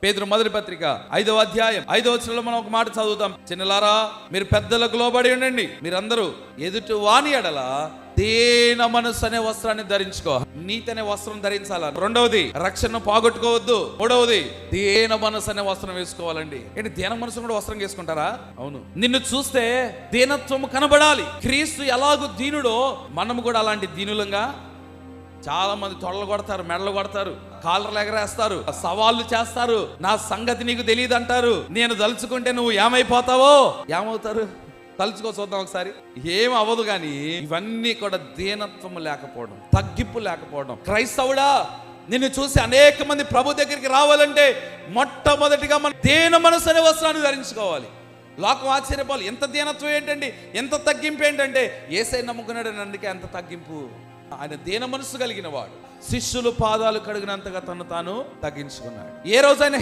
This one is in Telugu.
పేతురు మొదటి పత్రిక 5వ అధ్యాయం 5వ వచనంలో మనం ఒక మాట చదువుతాం. చిన్నలారా, మీరు పెద్దలకు లోబడి ఉండండి, మీరందరూ ఎదుటి వాని ఎడల దీన మనస్సు అనే వస్త్రాన్ని ధరించుకో. నీతి అనే వస్త్రం ధరించాల. రెండవది, రక్షణను పోగొట్టుకోవద్దు. మూడవది, దీన మనస్సు అనే వస్త్రం వేసుకోవాలండి. ఏంటి, దీన మనసు కూడా వస్త్రం వేసుకుంటారా? అవును. నిన్ను చూస్తే దీనత్వము కనబడాలి. క్రీస్తు ఎలాగూ దీనుడో మనము కూడా అలాంటి దీనులంగా. చాలా మంది తొడలు కొడతారు, మెడలు కొడతారు, కాలర్లు ఎగరేస్తారు, సవాళ్ళు చేస్తారు. నా సంగతి నీకు తెలియదు అంటారు. నేను తలుచుకుంటే నువ్వు ఏమైపోతావో. ఏమవుతారు? తలుచుకో, చూద్దాం ఒకసారి. ఏం అవ్వదు. కానీ ఇవన్నీ కూడా దీనత్వం లేకపోవడం, తగ్గింపు లేకపోవడం. క్రైస్తవుడా, నిన్ను చూసి అనేక మంది ప్రభు దగ్గరికి రావాలంటే మొట్టమొదటిగా మనం దీన మనసు అనే వస్త్రాన్ని ధరించుకోవాలి. లోకం ఆశ్చర్యపోవాలి, ఎంత దీనత్వం ఏంటండి, ఎంత తగ్గింపు ఏంటంటే. యేసై నమ్ముకున్నాడు, అందుకే అంత తగ్గింపు. ఆయన దీన మనసు కలిగిన వాడు. శిష్యులు పాదాలు కడిగినంతగా తను తాను తగ్గించుకున్నాడు. ఏ రోజైనా